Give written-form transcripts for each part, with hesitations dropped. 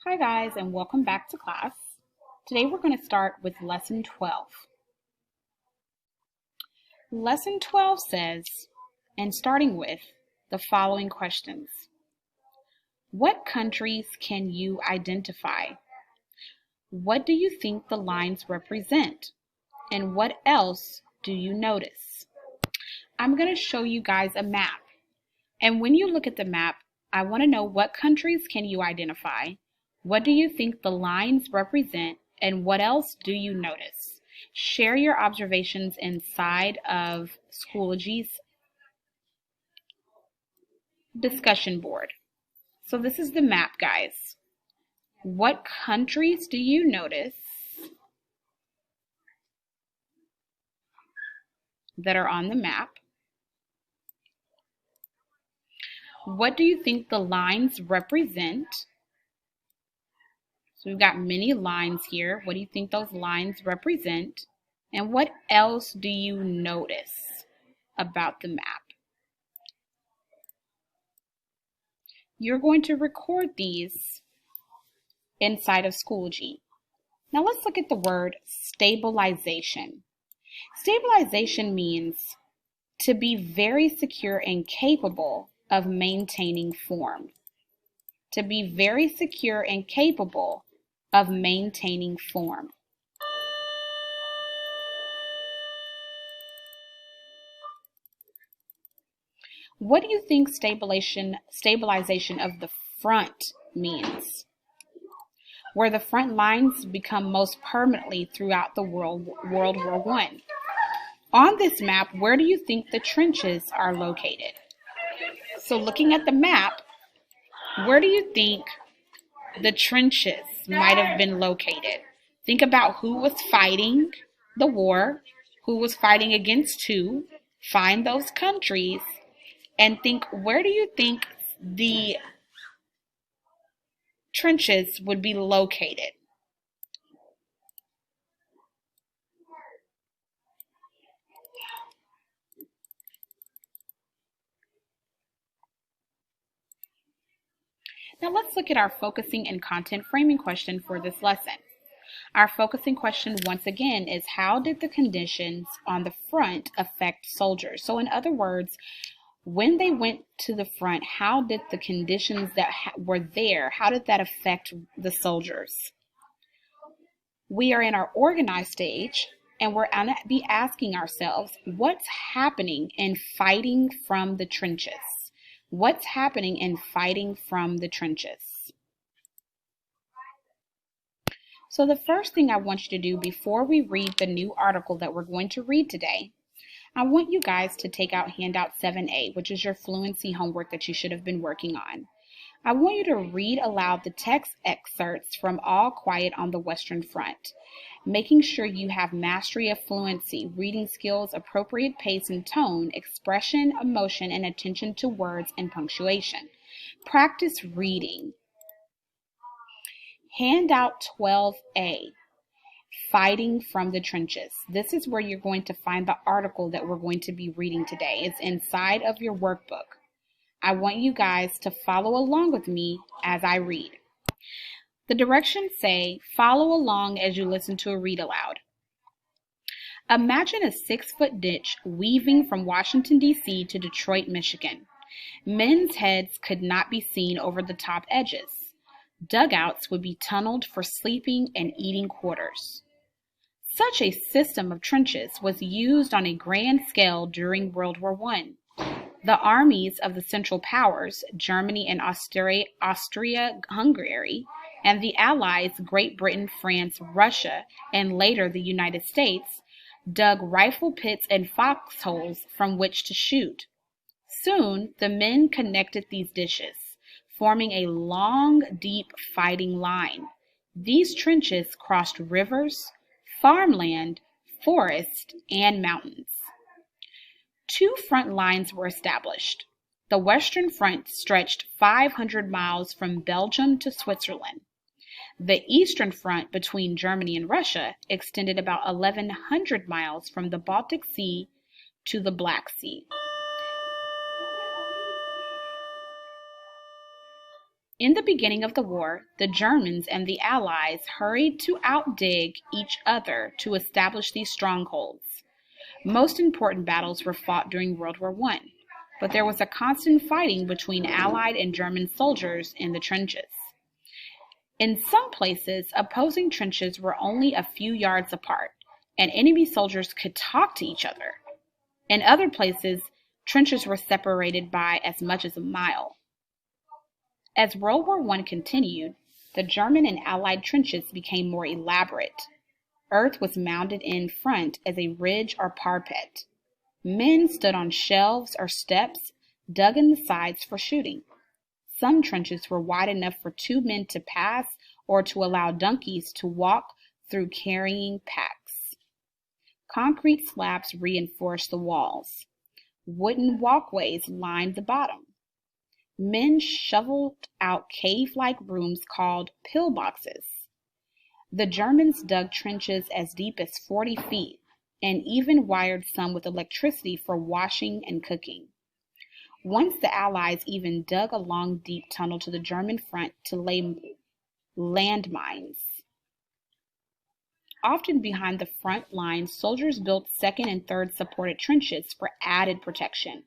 Hi guys, and welcome back to class. Today we're going to start with lesson 12. Lesson 12 says, and starting with the following questions. What countries can you identify? What do you think the lines represent? And what else do you notice? I'm going to show you guys a map. And when you look at the map, I want to know what countries can you identify? What do you think the lines represent? And what else do you notice? Share your observations inside of Schoology's discussion board. So this is the map, guys. What countries do you notice that are on the map? What do you think the lines represent? So we've got many lines here. What do you think those lines represent? And what else do you notice about the map? You're going to record these inside of Schoology. Now let's look at the word stabilization. Stabilization means to be very secure and capable of maintaining form. To be very secure and capable of maintaining form. What do you think stabilization of the front means? Where the front lines become most permanently throughout the World War I. On this map, where do you think the trenches are located? So looking at the map, where do you think the trenches might have been located? Think about who was fighting the war, who was fighting against who. Find those countries and think, where do you think the trenches would be located? Now let's look at our focusing and content framing question for this lesson. Our focusing question once again is, how did the conditions on the front affect soldiers? So in other words, when they went to the front, how did the conditions that were there, how did that affect the soldiers? We are in our organized stage, and we're going to be asking ourselves, what's happening in fighting from the trenches? What's happening in fighting from the trenches? So the first thing I want you to do before we read the new article that we're going to read today, I want you guys to take out handout 7A, which is your fluency homework that you should have been working on. I want you to read aloud the text excerpts from All Quiet on the Western Front, making sure you have mastery of fluency, reading skills, appropriate pace and tone, expression, emotion, and attention to words and punctuation. Practice reading. Handout 12A. Fighting from the trenches. This is where you're going to find the article that we're going to be reading today. It's inside of your workbook. I want you guys to follow along with me as I read. The directions say, follow along as you listen to a read aloud. Imagine a 6-foot ditch weaving from Washington, D.C. to Detroit, Michigan. Men's heads could not be seen over the top edges. Dugouts would be tunneled for sleeping and eating quarters. Such a system of trenches was used on a grand scale during World War I. The armies of the Central Powers, Germany and Austria-Hungary, and the Allies, Great Britain, France, Russia, and later the United States, dug rifle pits and foxholes from which to shoot. Soon, the men connected these ditches, forming a long, deep fighting line. These trenches crossed rivers, farmland, forest, and mountains. 2 front lines were established. The Western Front stretched 500 miles from Belgium to Switzerland. The Eastern Front between Germany and Russia extended about 1,100 miles from the Baltic Sea to the Black Sea. In the beginning of the war, the Germans and the Allies hurried to outdig each other to establish these strongholds. Most important battles were fought during World War I, but there was a constant fighting between Allied and German soldiers in the trenches. In some places, opposing trenches were only a few yards apart, and enemy soldiers could talk to each other. In other places, trenches were separated by as much as a mile. As World War I continued, the German and Allied trenches became more elaborate. Earth was mounded in front as a ridge or parapet. Men stood on shelves or steps, dug in the sides for shooting. Some trenches were wide enough for 2 men to pass or to allow donkeys to walk through carrying packs. Concrete slabs reinforced the walls. Wooden walkways lined the bottom. Men shoveled out cave-like rooms called pillboxes. The Germans dug trenches as deep as 40 feet and even wired some with electricity for washing and cooking. Once the Allies even dug a long, deep tunnel to the German front to lay landmines. Often behind the front lines, soldiers built second and third supported trenches for added protection.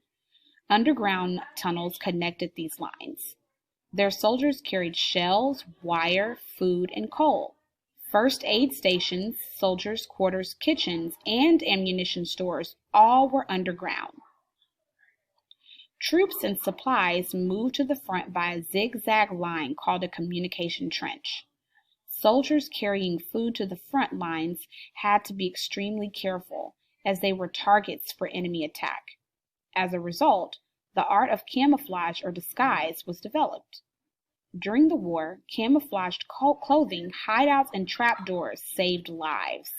Underground tunnels connected these lines. Their soldiers carried shells, wire, food, and coal. First aid stations, soldiers' quarters, kitchens, and ammunition stores all were underground. Troops and supplies moved to the front by a zigzag line called a communication trench. Soldiers carrying food to the front lines had to be extremely careful, as they were targets for enemy attack. As a result, the art of camouflage or disguise was developed. During the war, camouflaged clothing, hideouts, and trapdoors saved lives.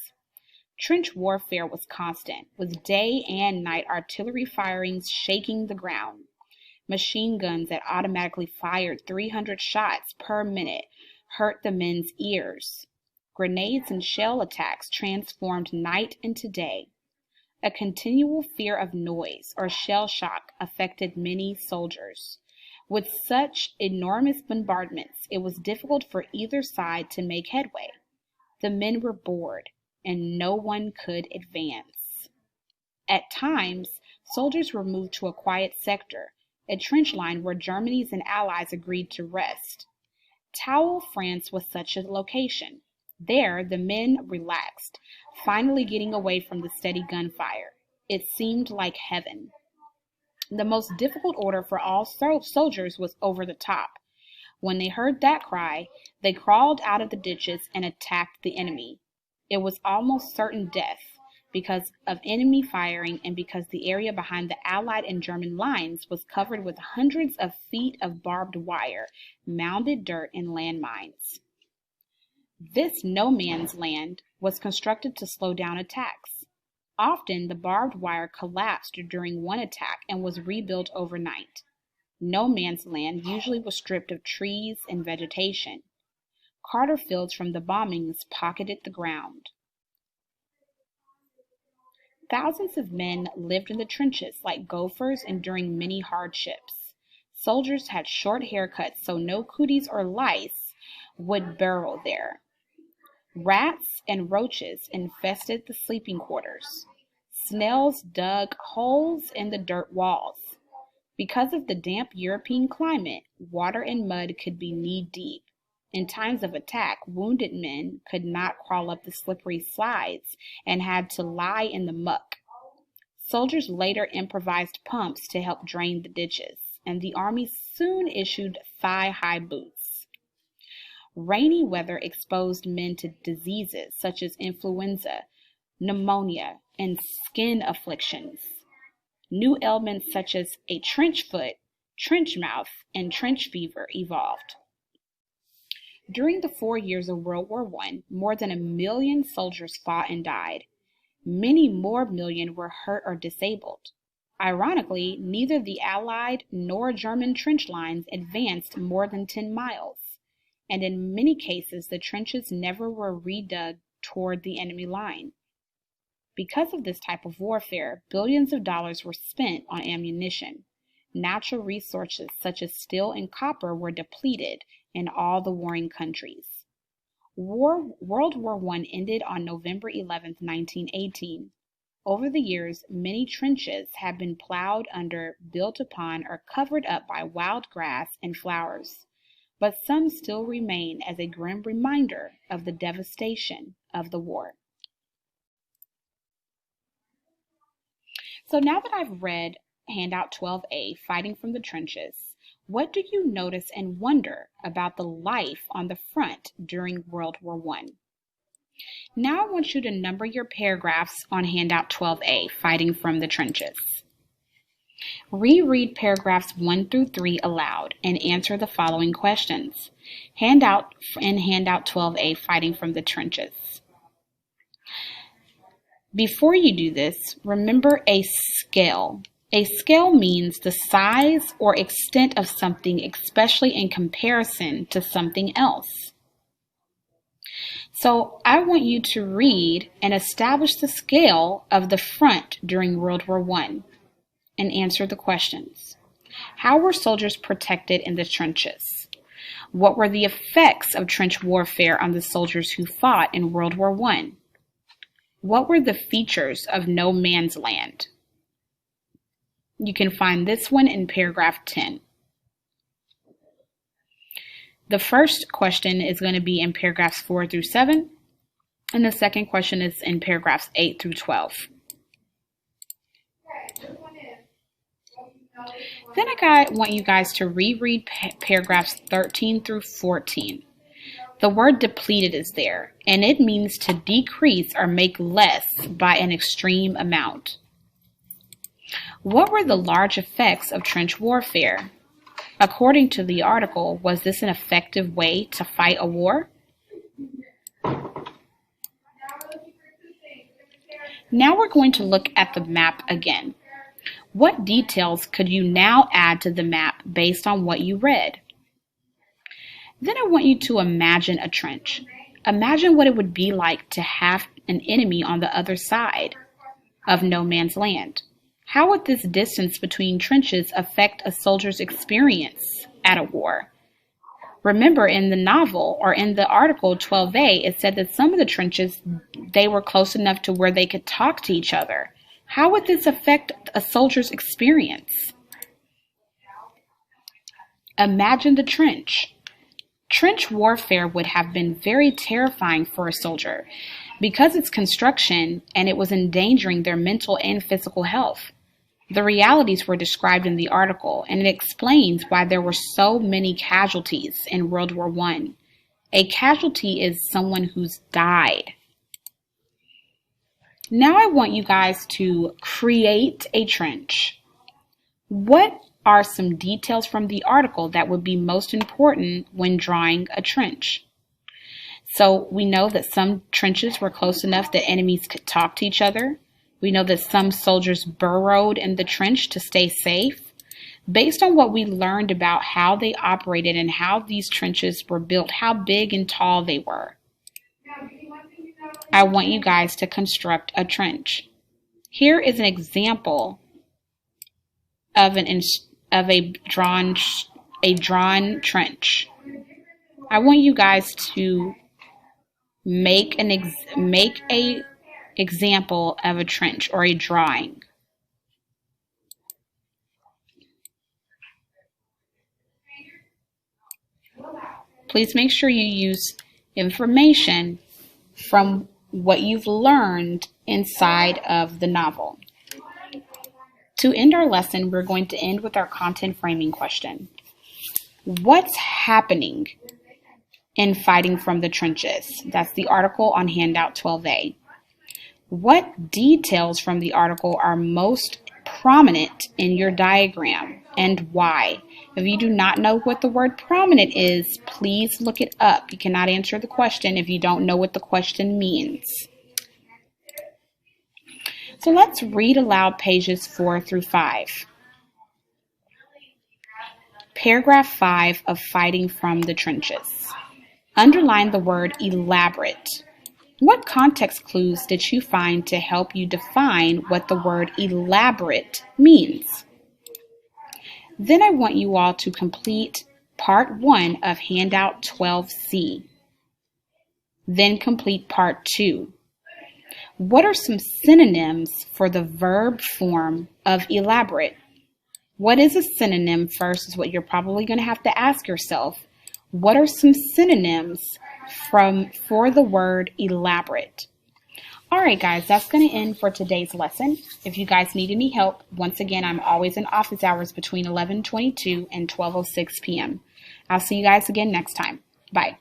Trench warfare was constant, with day and night artillery firings shaking the ground. Machine guns that automatically fired 300 shots per minute hurt the men's ears. Grenades and shell attacks transformed night into day. A continual fear of noise or shell shock affected many soldiers. With such enormous bombardments, it was difficult for either side to make headway. The men were bored, and no one could advance. At times, soldiers were moved to a quiet sector, a trench line where Germans and Allies agreed to rest. Towel, France was such a location. There, the men relaxed, finally getting away from the steady gunfire. It seemed like heaven. The most difficult order for all soldiers was over the top. When they heard that cry, they crawled out of the ditches and attacked the enemy. It was almost certain death because of enemy firing and because the area behind the Allied and German lines was covered with hundreds of feet of barbed wire, mounded dirt, and landmines. This no man's land was constructed to slow down attacks. Often, the barbed wire collapsed during one attack and was rebuilt overnight. No man's land usually was stripped of trees and vegetation. Carter fields from the bombings pocketed the ground. Thousands of men lived in the trenches like gophers, enduring many hardships. Soldiers had short haircuts so no cooties or lice would burrow there. Rats and roaches infested the sleeping quarters. Snails dug holes in the dirt walls. Because of the damp European climate, water and mud could be knee-deep. In times of attack, wounded men could not crawl up the slippery sides and had to lie in the muck. Soldiers later improvised pumps to help drain the ditches, and the army soon issued thigh-high boots. Rainy weather exposed men to diseases such as influenza, pneumonia, and skin afflictions. New ailments such as a trench foot, trench mouth, and trench fever evolved. During the 4 years of World War I, more than 1 million soldiers fought and died. Many more million were hurt or disabled. Ironically, neither the Allied nor German trench lines advanced more than 10 miles. And in many cases the trenches never were redug toward the enemy line. Because of this type of warfare, billions of dollars were spent on ammunition. natural resources such as steel and copper were depleted in all the warring countries. World War I ended on November 11, 1918. Over the years, many trenches have been plowed under, built upon, or covered up by wild grass and flowers, but some still remain as a grim reminder of the devastation of the war. So now that I've read Handout 12A, Fighting from the Trenches, what do you notice and wonder about the life on the front during World War I? Now I want you to number your paragraphs on Handout 12A, Fighting from the Trenches. Reread paragraphs 1 through 3 aloud and answer the following questions. Handout 12A, Fighting from the Trenches. Before you do this, remember a scale. A scale means the size or extent of something, especially in comparison to something else. So I want you to read and establish the scale of the front during World War I and answer the questions. How were soldiers protected in the trenches? What were the effects of trench warfare on the soldiers who fought in World War I? What were the features of no man's land? You can find this one in paragraph 10. The first question is going to be in paragraphs 4 through 7, and the second question is in paragraphs 8 through 12. Then I want you guys to reread paragraphs 13 through 14. The word depleted is there, and it means to decrease or make less by an extreme amount. What were the large effects of trench warfare? According to the article, was this an effective way to fight a war? Now we're going to look at the map again. What details could you now add to the map based on what you read? Then I want you to imagine a trench. Imagine what it would be like to have an enemy on the other side of no man's land. How would this distance between trenches affect a soldier's experience at a war? Remember, in the novel, or in the article 12A, it said that some of the trenches, they were close enough to where they could talk to each other. How would this affect a soldier's experience? Imagine the trench. Trench warfare would have been very terrifying for a soldier because its construction and it was endangering their mental and physical health. The realities were described in the article, and it explains why there were so many casualties in World War I. A casualty is someone who's died. Now I want you guys to create a trench. What are some details from the article that would be most important when drawing a trench? So we know that some trenches were close enough that enemies could talk to each other. We know that some soldiers burrowed in the trench to stay safe. Based on what we learned about how they operated and how these trenches were built, how big and tall they were, I want you guys to construct a trench. Here is an example of a drawn trench. I want you guys to make a example of a trench or a drawing. Please make sure you use information from what you've learned inside of the novel. To end our lesson, we're going to end with our content framing question. What's happening in Fighting from the Trenches? That's the article on Handout 12A. What details from the article are most prominent in your diagram and why? If you do not know what the word prominent is, please look it up. You cannot answer the question if you don't know what the question means. So let's read aloud pages 4 through 5. Paragraph 5 of Fighting from the Trenches. Underline the word elaborate. What context clues did you find to help you define what the word elaborate means? Then I want you all to complete part 1 of handout 12C. Then complete part 2. What are some synonyms for the verb form of elaborate? What is a synonym first is what you're probably going to have to ask yourself. What are some synonyms for the word elaborate? All right, guys, that's going to end for today's lesson. If you guys need any help, once again, I'm always in office hours between 11:22 and 12:06 p.m. I'll see you guys again next time. Bye.